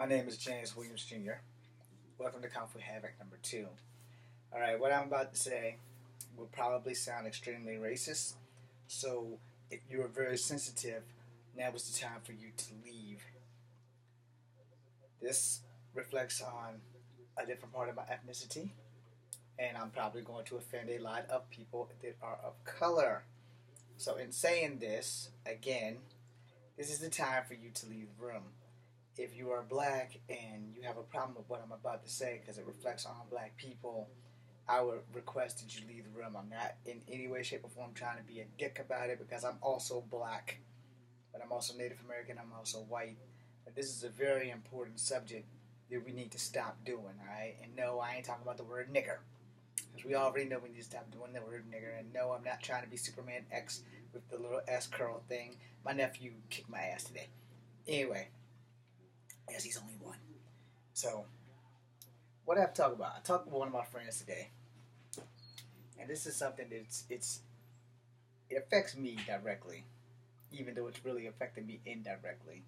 My name is James Williams Jr. Welcome to Kung Fu Havoc number 2. Alright, what I'm about to say will probably sound extremely racist, so if you are very sensitive, now is the time for you to leave. This reflects on a different part of my ethnicity, and I'm probably going to offend a lot of people that are of color. So in saying this, again, this is the time for you to leave the room. If you are black and you have a problem with what I'm about to say because it reflects on black people, I would request that you leave the room. I'm not in any way, shape, or form trying to be a dick about it because I'm also black. But I'm also Native American, I'm also white. But this is a very important subject that we need to stop doing, alright? And no, I ain't talking about the word nigger. Because we already know we need to stop doing the word nigger. And no, I'm not trying to be Superman X with the little S curl thing. My nephew kicked my ass today. Anyway, as he's only one. So, what I have to talk about? I talked with one of my friends today. And this is something that's, it affects me directly. Even though it's really affecting me indirectly.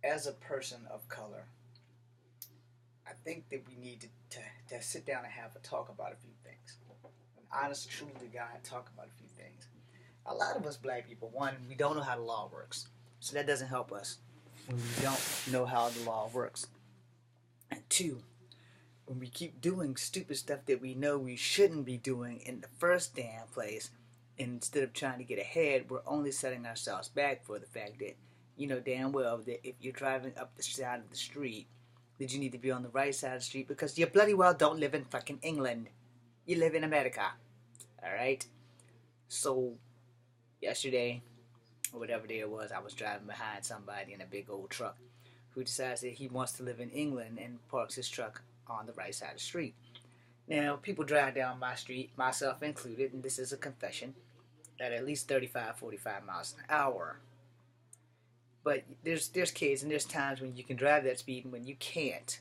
As a person of color, I think that we need to sit down and have a talk about a few things. An honest, truly guy talk about a few things. A lot of us black people, one, we don't know how the law works. So that doesn't help us when we don't know how the law works. And two, when we keep doing stupid stuff that we know we shouldn't be doing in the first damn place, instead of trying to get ahead, we're only setting ourselves back for the fact that you know damn well that if you're driving up the side of the street, that you need to be on the right side of the street because you bloody well don't live in fucking England. You live in America. Alright? So, yesterday, or whatever day it was, I was driving behind somebody in a big old truck who decides that he wants to live in England and parks his truck on the right side of the street. Now, people drive down my street, myself included, and this is a confession, at least 35, 45 miles an hour. But there's kids and there's times when you can drive that speed and when you can't.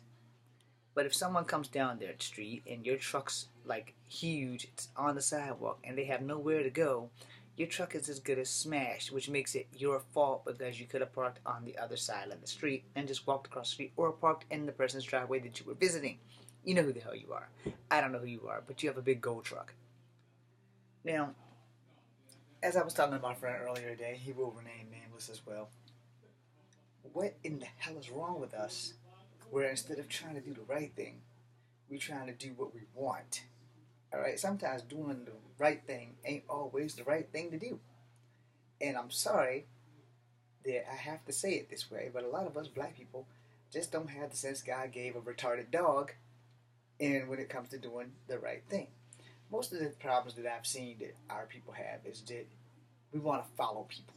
But if someone comes down their street and your truck's like huge, it's on the sidewalk, and they have nowhere to go, your truck is as good as smashed, which makes it your fault because you could have parked on the other side of the street and just walked across the street or parked in the person's driveway that you were visiting. You know who the hell you are. I don't know who you are, but you have a big gold truck. Now, as I was talking to my friend earlier today, he will remain nameless as well. What in the hell is wrong with us where instead of trying to do the right thing, we're trying to do what we want? Alright, sometimes doing the right thing ain't always the right thing to do. And I'm sorry that I have to say it this way, but a lot of us black people just don't have the sense God gave a retarded dog and when it comes to doing the right thing. Most of the problems that I've seen that our people have is that we want to follow people.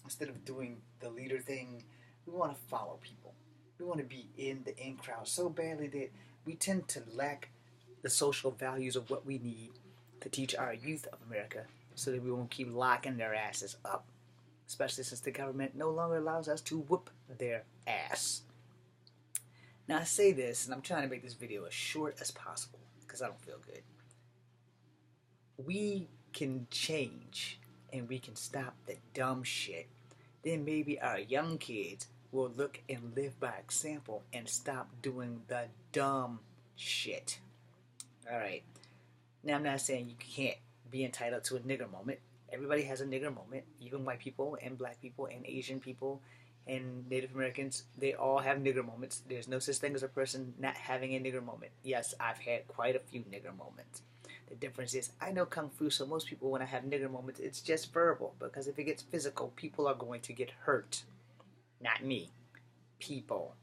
Instead of doing the leader thing, we want to follow people. We want to be in the in crowd so badly that we tend to lack the social values of what we need to teach our youth of America so that we won't keep locking their asses up. Especially since the government no longer allows us to whoop their ass. Now I say this, and I'm trying to make this video as short as possible because I don't feel good. We can change and we can stop the dumb shit. Then maybe our young kids will look and live by example and stop doing the dumb shit. Alright. Now I'm not saying you can't be entitled to a nigger moment. Everybody has a nigger moment. Even white people and black people and Asian people and Native Americans, they all have nigger moments. There's no such thing as a person not having a nigger moment. Yes, I've had quite a few nigger moments. The difference is I know Kung Fu, so most people when I have nigger moments, it's just verbal. Because if it gets physical, people are going to get hurt. Not me. People.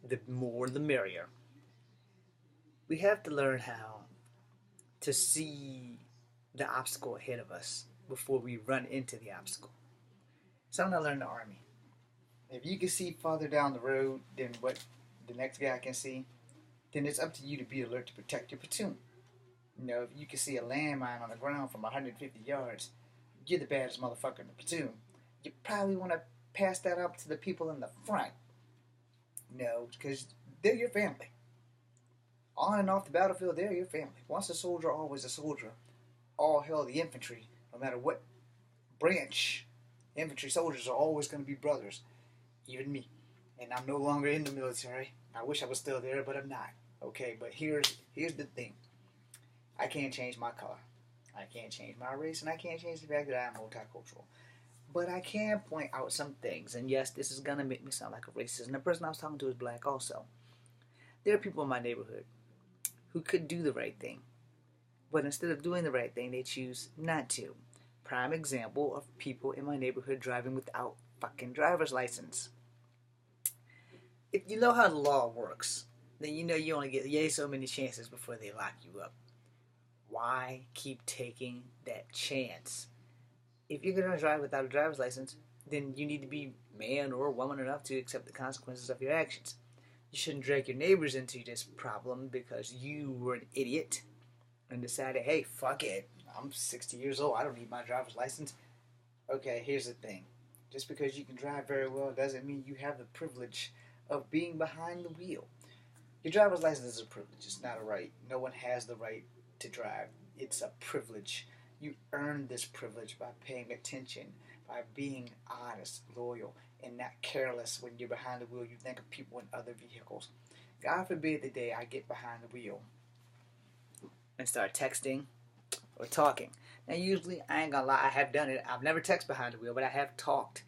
The more the merrier. We have to learn how to see the obstacle ahead of us before we run into the obstacle. Something I learned in the Army. If you can see farther down the road than what the next guy can see, then it's up to you to be alert to protect your platoon. You know, if you can see a landmine on the ground from 150 yards, you're the baddest motherfucker in the platoon. You probably want to pass that up to the people in the front. You know, because they're your family. On and off the battlefield, they're your family. Once a soldier, always a soldier. All hell the infantry, no matter what branch. Infantry soldiers are always going to be brothers. Even me. and I'm no longer in the military. I wish I was still there, but I'm not. Okay, but here's the thing. I can't change my color. I can't change my race, and I can't change the fact that I am multicultural. But I can point out some things, and yes, this is gonna make me sound like a racist. And the person I was talking to is black also. There are people in my neighborhood who could do the right thing, but instead of doing the right thing, they choose not to. Prime example of people in my neighborhood driving without fucking driver's license. If you know how the law works, then you know you only get yay so many chances before they lock you up. Why keep taking that chance? If you're gonna drive without a driver's license, then you need to be man or woman enough to accept the consequences of your actions. You shouldn't drag your neighbors into this problem because you were an idiot and decided, hey, fuck it, I'm 60 years old, I don't need my driver's license. Okay, here's the thing. Just because you can drive very well doesn't mean you have the privilege of being behind the wheel. Your driver's license is a privilege, it's not a right. No one has the right to drive. It's a privilege. You earn this privilege by paying attention, by being honest, loyal, and not careless when you're behind the wheel. You think of people in other vehicles. God forbid the day I get behind the wheel and start texting or talking. Now, usually, I ain't gonna lie, I have done it. I've never texted behind the wheel, but I have talked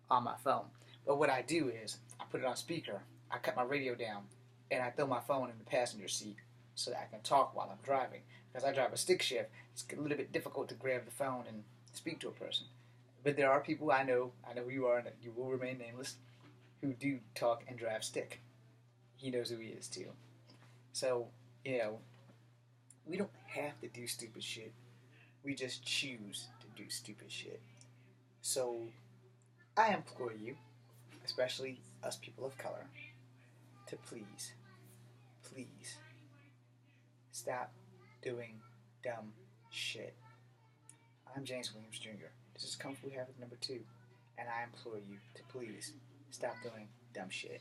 on my phone. But what I do is, I put it on speaker, I cut my radio down, and I throw my phone in the passenger seat so that I can talk while I'm driving. Because I drive a stick shift, it's a little bit difficult to grab the phone and speak to a person. But there are people I know who you are, and you will remain nameless, who do talk and drive stick. He knows who he is too. So, you know, we don't have to do stupid shit. We just choose to do stupid shit. So, I implore you, especially us people of color, to please, stop doing dumb shit. I'm James Williams Jr. This is Kung Fu Habit number 2, and I implore you to please stop doing dumb shit.